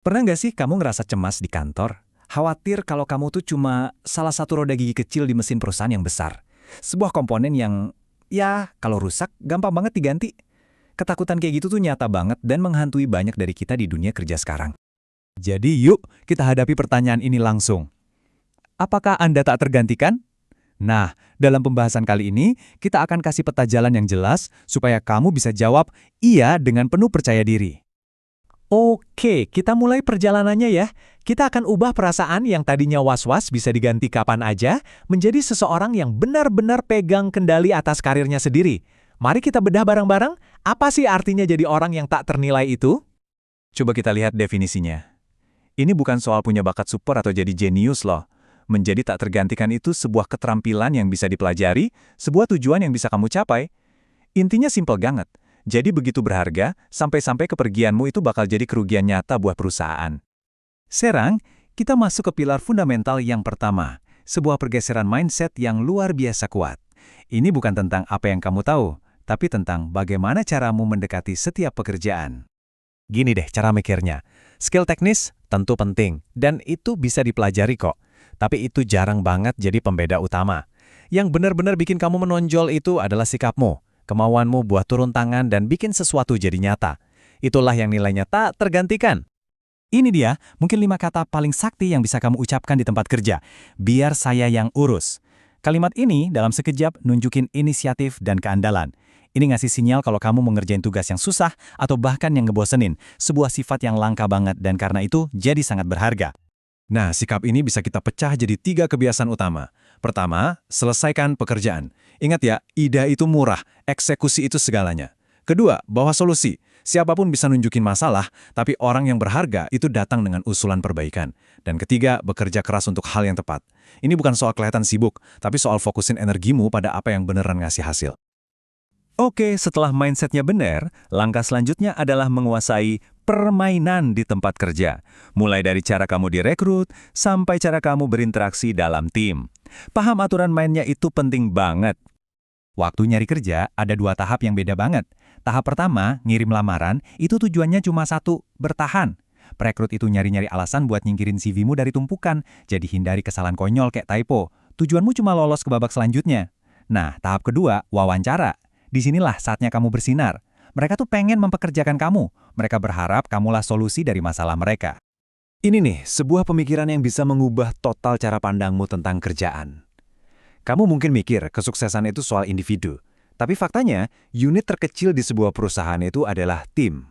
Pernah nggak sih kamu ngerasa cemas di kantor? Khawatir kalau kamu tuh cuma salah satu roda gigi kecil di mesin perusahaan yang besar. Sebuah komponen yang, ya, kalau rusak gampang banget diganti. Ketakutan kayak gitu tuh nyata banget dan menghantui banyak dari kita di dunia kerja sekarang. Jadi yuk kita hadapi pertanyaan ini langsung. Apakah Anda tak tergantikan? Nah, dalam pembahasan kali ini, kita akan kasih peta jalan yang jelas supaya kamu bisa jawab iya dengan penuh percaya diri. Oke, kita mulai perjalanannya ya. Kita akan ubah perasaan yang tadinya was-was bisa diganti kapan aja menjadi seseorang yang benar-benar pegang kendali atas karirnya sendiri. Mari kita bedah bareng-bareng, apa sih artinya jadi orang yang tak ternilai itu? Coba kita lihat definisinya. Ini bukan soal punya bakat super atau jadi jenius loh. Menjadi tak tergantikan itu sebuah keterampilan yang bisa dipelajari, sebuah tujuan yang bisa kamu capai. Intinya simpel banget. Jadi begitu berharga, sampai-sampai kepergianmu itu bakal jadi kerugian nyata buat perusahaan. Sekarang, kita masuk ke pilar fundamental yang pertama, sebuah pergeseran mindset yang luar biasa kuat. Ini bukan tentang apa yang kamu tahu, tapi tentang bagaimana caramu mendekati setiap pekerjaan. Gini deh cara mikirnya, skill teknis tentu penting, dan itu bisa dipelajari kok. Tapi itu jarang banget jadi pembeda utama. Yang benar-benar bikin kamu menonjol itu adalah sikapmu. Kemauanmu buat turun tangan dan bikin sesuatu jadi nyata. Itulah yang nilainya tak tergantikan. Ini dia, mungkin 5 kata paling sakti yang bisa kamu ucapkan di tempat kerja. Biar saya yang urus. Kalimat ini dalam sekejap nunjukin inisiatif dan keandalan. Ini ngasih sinyal kalau kamu mengerjain tugas yang susah atau bahkan yang ngebosenin. Sebuah sifat yang langka banget dan karena itu jadi sangat berharga. Nah, sikap ini bisa kita pecah jadi 3 kebiasaan utama. Pertama, selesaikan pekerjaan. Ingat ya, ide itu murah, eksekusi itu segalanya. Kedua, bawa solusi. Siapapun bisa nunjukin masalah, tapi orang yang berharga itu datang dengan usulan perbaikan. Dan ketiga, bekerja keras untuk hal yang tepat. Ini bukan soal kelihatan sibuk, tapi soal fokusin energimu pada apa yang beneran ngasih hasil. Oke, setelah mindsetnya benar, langkah selanjutnya adalah menguasai permainan di tempat kerja. Mulai dari cara kamu direkrut, sampai cara kamu berinteraksi dalam tim. Paham aturan mainnya itu penting banget. Waktu nyari kerja, ada 2 tahap yang beda banget. Tahap pertama, ngirim lamaran, itu tujuannya cuma satu, bertahan. Perekrut itu nyari-nyari alasan buat nyingkirin CV-mu dari tumpukan, jadi hindari kesalahan konyol kayak typo. Tujuanmu cuma lolos ke babak selanjutnya. Nah, tahap kedua, wawancara. Disinilah saatnya kamu bersinar. Mereka tuh pengen mempekerjakan kamu. Mereka berharap kamulah solusi dari masalah mereka. Ini nih, sebuah pemikiran yang bisa mengubah total cara pandangmu tentang kerjaan. Kamu mungkin mikir kesuksesan itu soal individu. Tapi faktanya, unit terkecil di sebuah perusahaan itu adalah tim.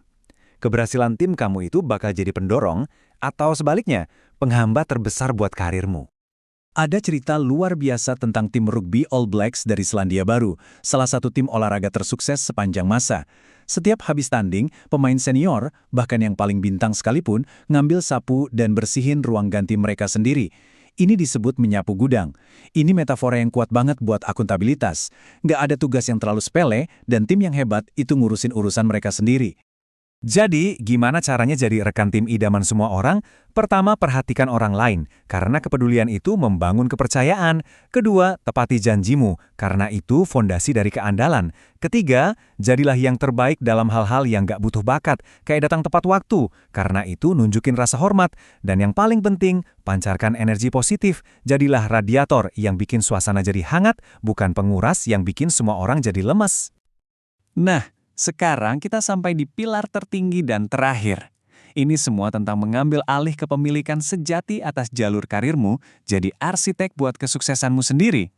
Keberhasilan tim kamu itu bakal jadi pendorong, atau sebaliknya, penghambat terbesar buat karirmu. Ada cerita luar biasa tentang tim rugby All Blacks dari Selandia Baru, salah satu tim olahraga tersukses sepanjang masa. Setiap habis tanding, pemain senior, bahkan yang paling bintang sekalipun, ngambil sapu dan bersihin ruang ganti mereka sendiri. Ini disebut menyapu gudang. Ini metafora yang kuat banget buat akuntabilitas. Nggak ada tugas yang terlalu sepele, dan tim yang hebat itu ngurusin urusan mereka sendiri. Jadi, gimana caranya jadi rekan tim idaman semua orang? Pertama, perhatikan orang lain, karena kepedulian itu membangun kepercayaan. Kedua, tepati janjimu, karena itu fondasi dari keandalan. Ketiga, jadilah yang terbaik dalam hal-hal yang gak butuh bakat, kayak datang tepat waktu, karena itu nunjukin rasa hormat. Dan yang paling penting, pancarkan energi positif. Jadilah radiator yang bikin suasana jadi hangat, bukan penguras yang bikin semua orang jadi lemes. Nah, sekarang kita sampai di pilar tertinggi dan terakhir. Ini semua tentang mengambil alih kepemilikan sejati atas jalur karirmu, jadi arsitek buat kesuksesanmu sendiri.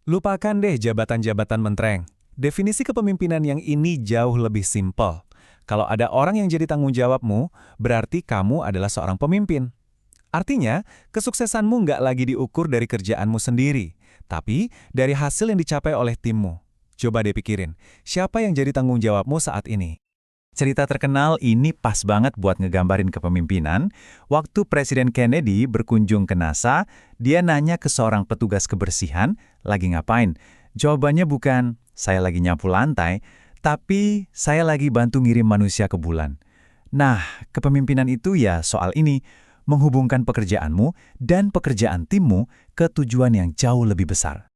Lupakan deh jabatan-jabatan mentereng. Definisi kepemimpinan yang ini jauh lebih simpel. Kalau ada orang yang jadi tanggung jawabmu, berarti kamu adalah seorang pemimpin. Artinya, kesuksesanmu nggak lagi diukur dari kerjaanmu sendiri, tapi dari hasil yang dicapai oleh timmu. Coba deh pikirin, siapa yang jadi tanggung jawabmu saat ini? Cerita terkenal ini pas banget buat ngegambarin kepemimpinan. Waktu Presiden Kennedy berkunjung ke NASA, dia nanya ke seorang petugas kebersihan, lagi ngapain? Jawabannya bukan, saya lagi nyapu lantai, tapi saya lagi bantu ngirim manusia ke bulan. Nah, kepemimpinan itu ya soal ini, menghubungkan pekerjaanmu dan pekerjaan timmu ke tujuan yang jauh lebih besar.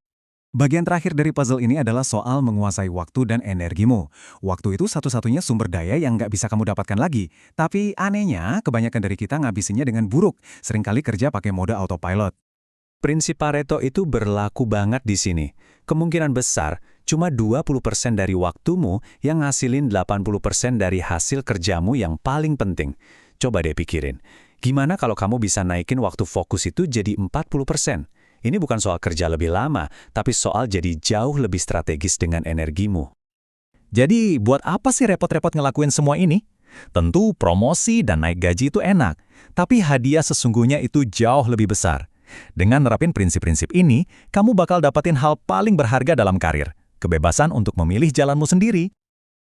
Bagian terakhir dari puzzle ini adalah soal menguasai waktu dan energimu. Waktu itu satu-satunya sumber daya yang nggak bisa kamu dapatkan lagi. Tapi anehnya, kebanyakan dari kita ngabisinnya dengan buruk. Seringkali kerja pakai mode autopilot. Prinsip Pareto itu berlaku banget di sini. Kemungkinan besar, cuma 20% dari waktumu yang ngasilin 80% dari hasil kerjamu yang paling penting. Coba deh pikirin, gimana kalau kamu bisa naikin waktu fokus itu jadi 40%? Ini bukan soal kerja lebih lama, tapi soal jadi jauh lebih strategis dengan energimu. Jadi, buat apa sih repot-repot ngelakuin semua ini? Tentu promosi dan naik gaji itu enak, tapi hadiah sesungguhnya itu jauh lebih besar. Dengan nerapin prinsip-prinsip ini, kamu bakal dapetin hal paling berharga dalam karir, kebebasan untuk memilih jalanmu sendiri.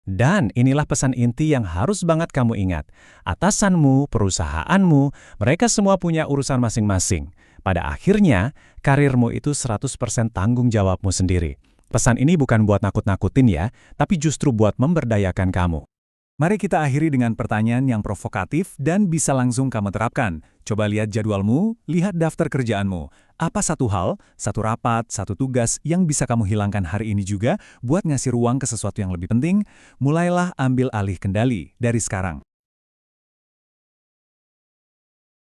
Dan inilah pesan inti yang harus banget kamu ingat. Atasanmu, perusahaanmu, mereka semua punya urusan masing-masing. Pada akhirnya, karirmu itu 100% tanggung jawabmu sendiri. Pesan ini bukan buat nakut-nakutin ya, tapi justru buat memberdayakan kamu. Mari kita akhiri dengan pertanyaan yang provokatif dan bisa langsung kamu terapkan. Coba lihat jadwalmu, lihat daftar kerjaanmu. Apa satu hal, satu rapat, satu tugas yang bisa kamu hilangkan hari ini juga buat ngasih ruang ke sesuatu yang lebih penting? Mulailah ambil alih kendali dari sekarang.